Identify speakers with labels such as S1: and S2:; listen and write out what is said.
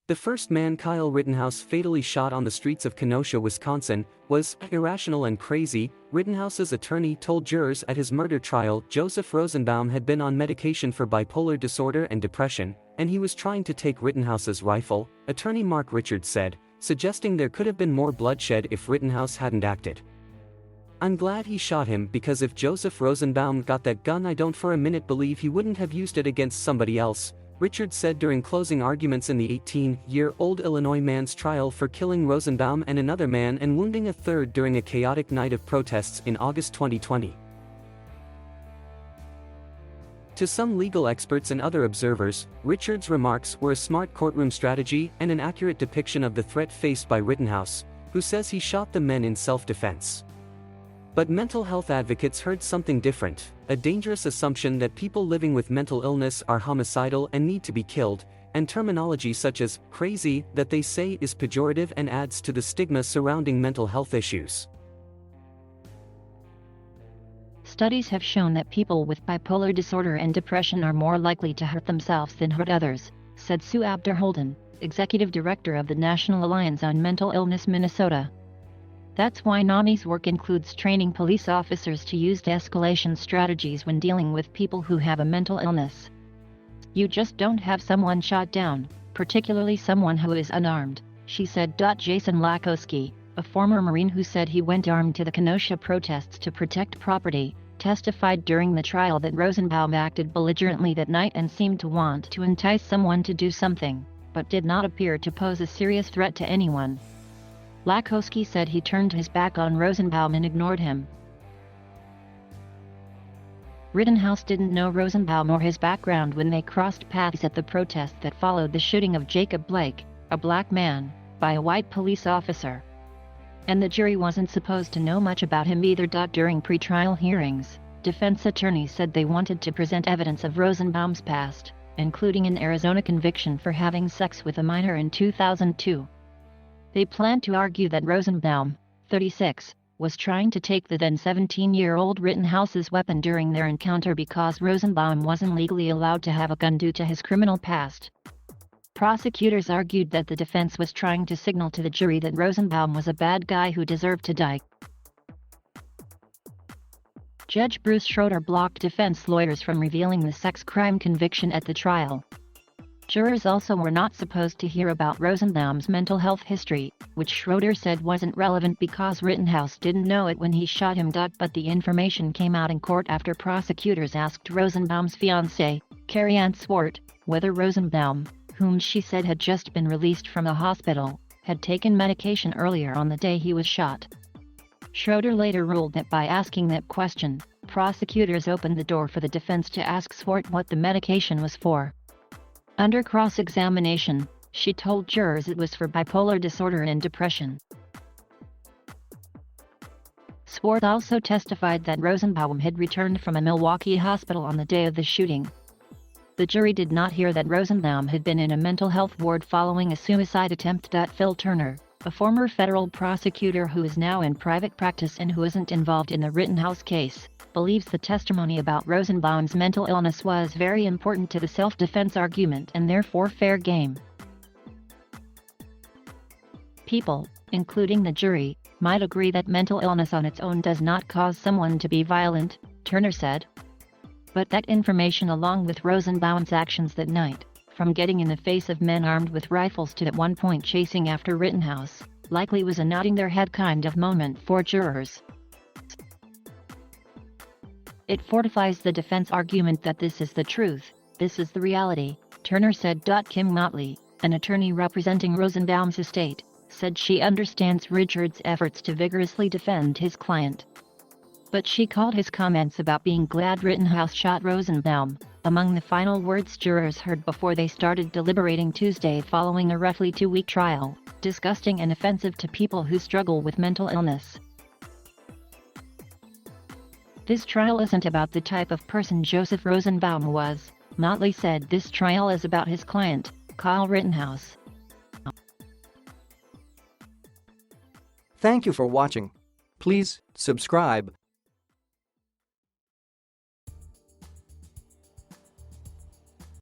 S1: The first man Kyle Rittenhouse fatally shot on the streets of Kenosha, Wisconsin, was irrational and crazy. Rittenhouse's attorney told jurors at his murder trial Joseph Rosenbaum had been on medication for bipolar disorder and depression, and he was trying to take Rittenhouse's rifle, attorney Mark Richards said, suggesting there could have been more bloodshed if Rittenhouse hadn't acted. "I'm glad he shot him, because if Joseph Rosenbaum got that gun, I don't for a minute believe he wouldn't have used it against somebody else," Richards said during closing arguments in the 18-year-old Illinois man's trial for killing Rosenbaum and another man and wounding a third during a chaotic night of protests in August 2020. To some legal experts and other observers, Richards' remarks were a smart courtroom strategy and an accurate depiction of the threat faced by Rittenhouse, who says he shot the men in self-defense. But mental health advocates heard something different, a dangerous assumption that people living with mental illness are homicidal and need to be killed, and terminology such as crazy that they say is pejorative and adds to the stigma surrounding mental health issues.
S2: Studies have shown that people with bipolar disorder and depression are more likely to hurt themselves than hurt others, said Sue Abderholden, executive director of the National Alliance on Mental Illness Minnesota. That's why NAMI's work includes training police officers to use de-escalation strategies when dealing with people who have a mental illness. "You just don't have someone shot down, particularly someone who is unarmed," she said. Jason Lakowski, a former Marine who said he went armed to the Kenosha protests to protect property, testified during the trial that Rosenbaum acted belligerently that night and seemed to want to entice someone to do something, but did not appear to pose a serious threat to anyone. Lakowski said he turned his back on Rosenbaum and ignored him. Rittenhouse didn't know Rosenbaum or his background when they crossed paths at the protest that followed the shooting of Jacob Blake, a black man, by a white police officer. And the jury wasn't supposed to know much about him either. During pretrial hearings, defense attorneys said they wanted to present evidence of Rosenbaum's past, including an Arizona conviction for having sex with a minor in 2002. They planned to argue that Rosenbaum, 36, was trying to take the then 17-year-old Rittenhouse's weapon during their encounter because Rosenbaum wasn't legally allowed to have a gun due to his criminal past. Prosecutors argued that the defense was trying to signal to the jury that Rosenbaum was a bad guy who deserved to die. Judge Bruce Schroeder blocked defense lawyers from revealing the sex crime conviction at the trial. Jurors also were not supposed to hear about Rosenbaum's mental health history, which Schroeder said wasn't relevant because Rittenhouse didn't know it when he shot him. But the information came out in court after prosecutors asked Rosenbaum's fiancée, Carrie Ann Swart, whether Rosenbaum, whom she said had just been released from a hospital, had taken medication earlier on the day he was shot. Schroeder later ruled that by asking that question, prosecutors opened the door for the defense to ask Swart what the medication was for. Under cross-examination, she told jurors it was for bipolar disorder and depression. Swart also testified that Rosenbaum had returned from a Milwaukee hospital on the day of the shooting. The jury did not hear that Rosenbaum had been in a mental health ward following a suicide attempt. Phil Turner, a former federal prosecutor who is now in private practice and who isn't involved in the Rittenhouse case, believes the testimony about Rosenbaum's mental illness was very important to the self-defense argument and therefore fair game. People, including the jury, might agree that mental illness on its own does not cause someone to be violent, Turner said. But that information, along with Rosenbaum's actions that night, from getting in the face of men armed with rifles to at one point chasing after Rittenhouse, likely was a nodding their head kind of moment for jurors. It fortifies the defense argument that this is the truth, this is the reality, Turner said. Kim Motley, an attorney representing Rosenbaum's estate, said she understands Richards' efforts to vigorously defend his client. But she called his comments about being glad Rittenhouse shot Rosenbaum among the final words jurors heard before they started deliberating Tuesday following a roughly 2-week trial, disgusting and offensive to people who struggle with mental illness. This trial isn't about the type of person Joseph Rosenbaum was, Motley said. This trial is about his client, Kyle Rittenhouse.
S3: Thank you for watching. Please subscribe